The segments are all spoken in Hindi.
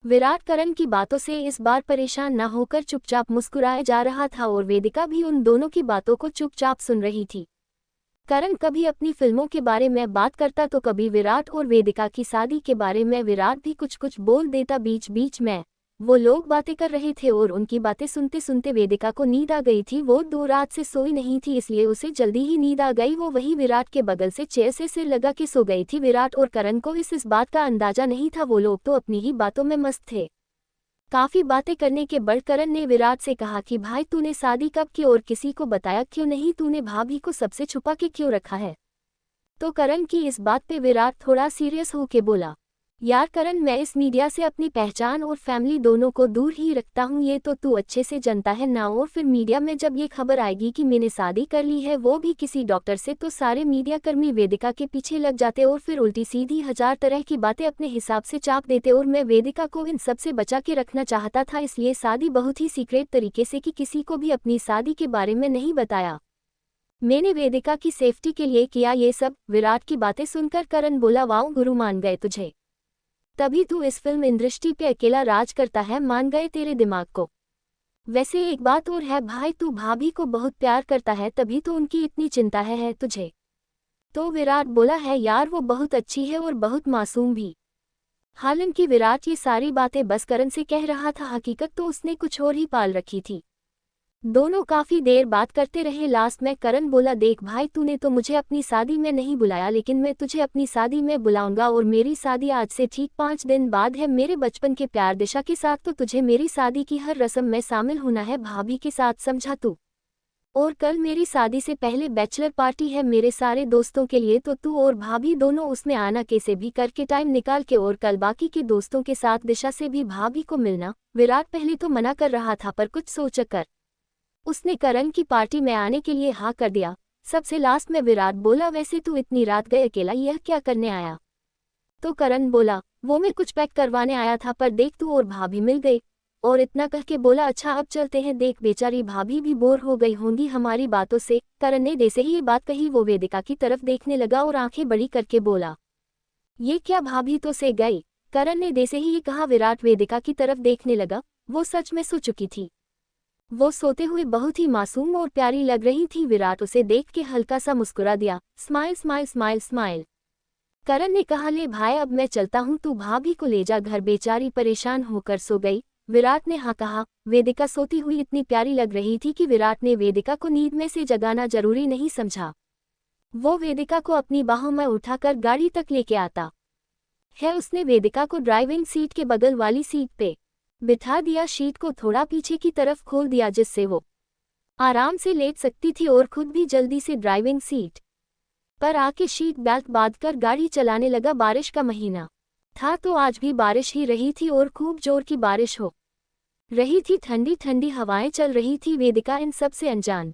विराट करण की बातों से इस बार परेशान न होकर चुपचाप मुस्कुराया जा रहा था और वेदिका भी उन दोनों की बातों को चुपचाप सुन रही थी। करण कभी अपनी फिल्मों के बारे में बात करता तो कभी विराट और वेदिका की शादी के बारे में विराट भी कुछ कुछ बोल देता बीच बीच में। वो लोग बातें कर रहे थे और उनकी बातें सुनते सुनते वेदिका को नींद आ गई थी। वो 2 रात से सोई नहीं थी इसलिए उसे जल्दी ही नींद आ गई। वो वही विराट के बगल से चेयर से सिर लगा के सो गई थी। विराट और करण को इस बात का अंदाजा नहीं था। वो लोग तो अपनी ही बातों में मस्त थे। काफी बातें करने के बाद करण ने विराट से कहा कि भाई तूने शादी कब की और किसी को बताया क्यों नहीं? तूने भाभी को सबसे छुपा के क्यों रखा है? तो करण की इस बात पे विराट थोड़ा सीरियस होके बोला, यार करण, मैं इस मीडिया से अपनी पहचान और फैमिली दोनों को दूर ही रखता हूँ, ये तो तू अच्छे से जानता है ना। और फिर मीडिया में जब ये खबर आएगी कि मैंने शादी कर ली है, वो भी किसी डॉक्टर से, तो सारे मीडिया कर्मी वेदिका के पीछे लग जाते और फिर उल्टी सीधी 1000 तरह की बातें अपने हिसाब से चाप देते। और मैं वेदिका को इन सब से बचा के रखना चाहता था, इसलिए शादी बहुत ही सीक्रेट तरीके से कि किसी को भी अपनी शादी के बारे में नहीं बताया। मैंने वेदिका की सेफ्टी के लिए किया ये सब। विराट की बातें सुनकर करण बोला, वाओ गुरु, मान गए तुझे। तभी तू इस फिल्म इंडस्ट्री पे अकेला राज करता है, मान गए तेरे दिमाग को। वैसे एक बात और है भाई, तू भाभी को बहुत प्यार करता है, तभी तो उनकी इतनी चिंता है तुझे। तो विराट बोला है यार, वो बहुत अच्छी है और बहुत मासूम भी। हालांकि विराट ये सारी बातें बस करण से कह रहा था, हकीकत तो उसने कुछ और ही पाल रखी थी। दोनों काफी देर बात करते रहे। लास्ट में करण बोला, देख भाई, तूने तो मुझे अपनी शादी में नहीं बुलाया, लेकिन मैं तुझे अपनी शादी में बुलाऊंगा। और मेरी शादी आज से ठीक 5 दिन बाद है, मेरे बचपन के प्यार दिशा के साथ। तो तुझे मेरी शादी की हर रस्म में शामिल होना है भाभी के साथ, समझा तू? और कल मेरी शादी से पहले बैचलर पार्टी है मेरे सारे दोस्तों के लिए, तो तू और भाभी दोनों उसमें आना कैसे भी करके टाइम निकाल के। और कल बाकी के दोस्तों के साथ दिशा से भी भाभी को मिलना। विराट पहले तो मना कर रहा था, पर कुछ सोचकर उसने करण की पार्टी में आने के लिए हाँ कर दिया। सबसे लास्ट में विराट बोला, वैसे तू इतनी रात गए अकेला, यह क्या करने आया? तो करण बोला, वो मैं कुछ पैक करवाने आया था, पर देख तू और भाभी मिल गई। और इतना कह के बोला, अच्छा अब चलते हैं, देख बेचारी भाभी भी बोर हो गई होंगी हमारी बातों से। करण ने जैसे ही ये बात कही वो वेदिका की तरफ देखने लगा और आंखें बड़ी करके बोला, ये क्या भाभी तो से गई? करण ने जैसे ही ये कहा विराट वेदिका की तरफ देखने लगा। वो सच में सो चुकी थी। वो सोते हुए बहुत ही मासूम और प्यारी लग रही थी। विराट उसे देख के हल्का सा मुस्कुरा दिया, स्माइल स्माइल स्माइल स्माइल। करण ने कहा, ले भाई अब मैं चलता हूँ, तू भाभी को ले जा घर, बेचारी परेशान होकर सो गई। विराट ने हाँ कहा। वेदिका सोती हुई इतनी प्यारी लग रही थी कि विराट ने वेदिका को नींद में से जगाना जरूरी नहीं समझा। वो वेदिका को अपनी बाहों में उठाकर गाड़ी तक लेके आता है। उसने वेदिका को ड्राइविंग सीट के बगल वाली सीट पे बिठा दिया, शीट को थोड़ा पीछे की तरफ खोल दिया जिससे वो आराम से लेट सकती थी और खुद भी जल्दी से ड्राइविंग सीट पर आके शीट बेल्ट बांधकर गाड़ी चलाने लगा। बारिश का महीना था तो आज भी बारिश ही रही थी और खूब जोर की बारिश हो रही थी। ठंडी ठंडी हवाएं चल रही थी। वेदिका इन सब से अनजान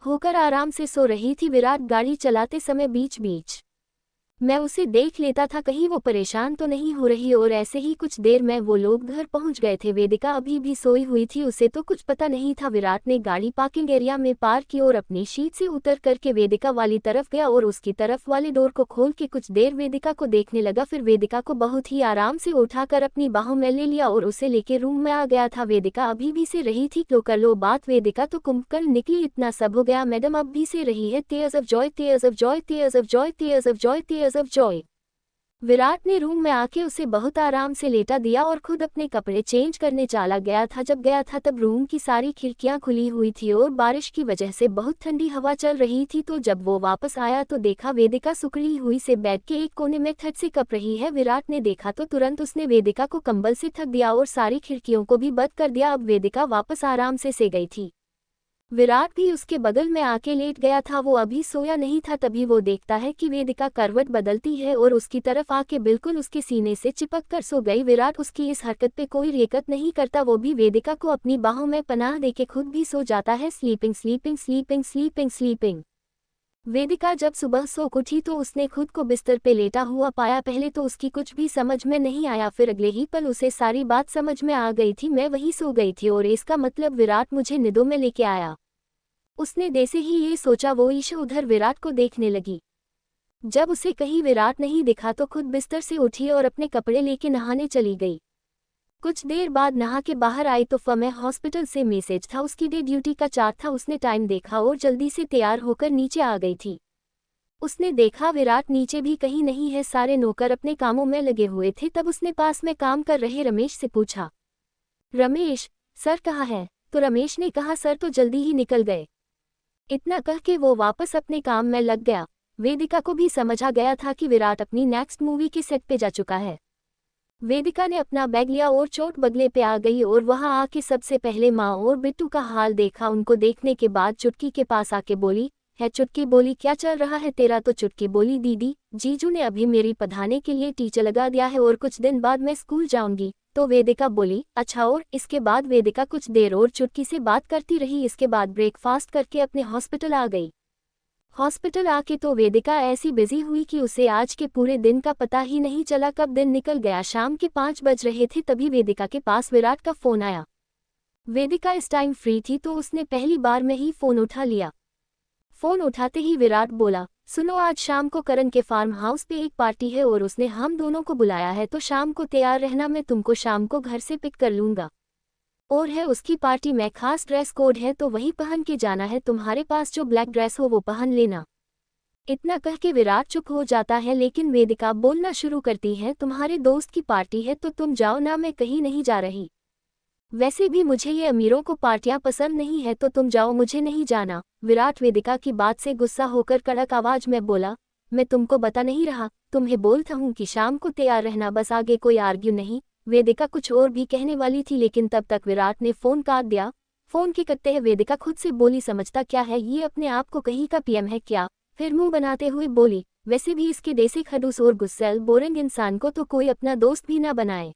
होकर आराम से सो रही थी। विराट गाड़ी चलाते समय बीच बीच मैं उसे देख लेता था, कहीं वो परेशान तो नहीं हो रही। और ऐसे ही कुछ देर में वो लोग घर पहुंच गए थे। वेदिका अभी भी सोई हुई थी, उसे तो कुछ पता नहीं था। विराट ने गाड़ी पार्किंग एरिया में पार्क की और अपनी सीट से उतर करके वेदिका वाली तरफ गया और उसकी तरफ वाले डोर को खोल के कुछ देर वेदिका को देखने लगा। फिर वेदिका को बहुत ही आराम से उठाकर अपनी बाहों में ले लिया और उसे लेके रूम में आ गया था। वेदिका अभी भी से रही थी, तो कर लो बात। वेदिका तो कुंभकर्ण निकली, इतना सब हो गया, मैडम अब भी से रही है। Tears of Joy, tears of Joy, tears of Joy, tears of Joy, tears of Joy. Virat ने रूम में आके उसे बहुत आराम से लेटा दिया और खुद अपने कपड़े चेंज करने चला गया था। जब गया था तब रूम की सारी खिड़कियां खुली हुई थी और बारिश की वजह से बहुत ठंडी हवा चल रही थी। तो जब वो वापस आया तो देखा वेदिका सुकड़ी हुई से बेड के एक कोने में ठंड से कप रही है। विराट ने देखा तो तुरंत उसने वेदिका को कंबल से ढक दिया और सारी खिड़कियों को भी बंद कर दिया। अब वेदिका वापस आराम से सो गई थी। विराट भी उसके बगल में आके लेट गया था। वो अभी सोया नहीं था। तभी वो देखता है कि वेदिका करवट बदलती है और उसकी तरफ आके बिल्कुल उसके सीने से चिपक कर सो गई। विराट उसकी इस हरकत पे कोई रिएक्ट नहीं करता, वो भी वेदिका को अपनी बाहों में पनाह देके खुद भी सो जाता है। Sleeping sleeping sleeping sleeping sleeping. Vedika जब सुबह सो उठी तो उसने खुद को बिस्तर पे लेटा हुआ पाया। पहले तो उसकी कुछ भी समझ में नहीं आया, फिर अगले ही पल उसे सारी बात समझ में आ गई थी। मैं वहीं सो गई थी और इसका मतलब विराट मुझे निदों में लेके आया। उसने जैसे ही ये सोचा वो ईशा उधर विराट को देखने लगी। जब उसे कहीं विराट नहीं दिखा तो खुद बिस्तर से उठी और अपने कपड़े लेके नहाने चली गई। कुछ देर बाद नहा के बाहर आई तो फमें हॉस्पिटल से मैसेज था, उसकी डे ड्यूटी का चार्ट था। उसने टाइम देखा और जल्दी से तैयार होकर नीचे आ गई थी। उसने देखा विराट नीचे भी कहीं नहीं है, सारे नौकर अपने कामों में लगे हुए थे। तब उसने पास में काम कर रहे रमेश से पूछा, रमेश सर कहाँ है? तो रमेश ने कहा, सर तो जल्दी ही निकल गए। इतना कह के वो वापस अपने काम में लग गया। वेदिका को भी समझ आ गया था कि विराट अपनी नेक्स्ट मूवी के सेट पे जा चुका है। वेदिका ने अपना बैग लिया और चोट बगले पे आ गई और वहां आके सबसे पहले माँ और बिट्टू का हाल देखा। उनको देखने के बाद चुटकी के पास आके बोली, है चुटकी बोली, क्या चल रहा है तेरा? तो चुटकी बोली, दीदी जीजू ने अभी मेरी पढ़ाने के लिए टीचर लगा दिया है और कुछ दिन बाद मैं स्कूल जाऊंगी। तो वेदिका बोली, अच्छा। और इसके बाद वेदिका कुछ देर और चुटकी से बात करती रही। इसके बाद ब्रेकफास्ट करके अपने हॉस्पिटल आ गई। हॉस्पिटल आके तो वेदिका ऐसी बिजी हुई कि उसे आज के पूरे दिन का पता ही नहीं चला कब दिन निकल गया। शाम के 5 बज रहे थे तभी वेदिका के पास विराट का फोन आया। वेदिका इस टाइम फ्री थी तो उसने पहली बार में ही फोन उठा लिया। फोन उठाते ही विराट बोला, सुनो आज शाम को करण के फार्म हाउस पे एक पार्टी है और उसने हम दोनों को बुलाया है, तो शाम को तैयार रहना, मैं तुमको शाम को घर से पिक कर लूंगा। और है उसकी पार्टी में खास ड्रेस कोड है तो वही पहन के जाना है। तुम्हारे पास जो ब्लैक ड्रेस हो वो पहन लेना। इतना कह के विराट चुप हो जाता है, लेकिन वेदिका बोलना शुरू करती है, तुम्हारे दोस्त की पार्टी है तो तुम जाओ ना, मैं कहीं नहीं जा रही। वैसे भी मुझे ये अमीरों को पार्टियां पसंद नहीं है तो तुम जाओ, मुझे नहीं जाना। विराट वेदिका की बात से गुस्सा होकर कड़क आवाज में बोला, मैं तुमको बता नहीं रहा, तुम्हें बोलता हूँ कि शाम को तैयार रहना, बस आगे कोई आर्ग्यू नहीं। वेदिका कुछ और भी कहने वाली थी लेकिन तब तक विराट ने फोन काट दिया। फोन के कटते हैं वेदिका खुद से बोली, समझता क्या है ये अपने आप को, कहीं का पीएम है क्या? फिर मुंह बनाते हुए बोली, वैसे भी इसके जैसे खड़ूस और गुस्सैल बोरिंग इंसान को तो कोई अपना दोस्त भी ना बनाए।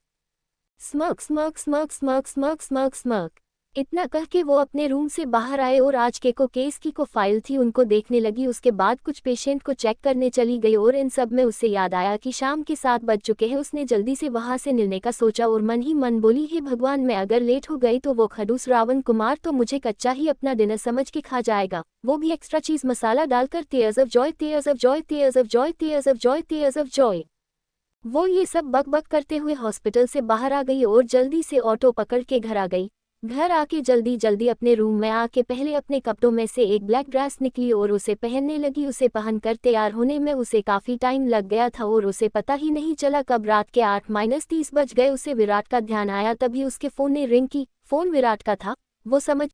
Smirk smirk smirk smirk smirk smirk smirk. इतना कह के वो अपने रूम से बाहर आए और आज के को केस की को फाइल थी उनको देखने लगी। उसके बाद कुछ पेशेंट को चेक करने चली गई और इन सब में उसे याद आया कि शाम के 7 बज चुके हैं। उसने जल्दी से वहां से निकलने का सोचा और मन ही मन बोली, हे भगवान, मैं अगर लेट हो गई तो वो खड़ूस रावण कुमार तो मुझे कच्चा ही अपना डिनर समझ के खा जाएगा, वो भी एक्स्ट्रा चीज मसाला डालकर। Tears of Joy, tears of Joy, tears of Joy, tears of Joy, tears of Joy. वो ये सब बक बक करते हुए हॉस्पिटल से बाहर आ गई और जल्दी से ऑटो पकड़ के घर आ गई। घर आके जल्दी जल्दी अपने रूम में आके पहले अपने कपड़ों में से एक ब्लैक ड्रेस निकली और उसे पहनने लगी। उसे पहनकर तैयार होने में उसे काफी टाइम लग गया था और उसे पता ही नहीं चला कब रात के 8-30 बज गए। उसे विराट का ध्यान आया, तभी उसके फोन ने रिंग की। फोन विराट का था। वो समझ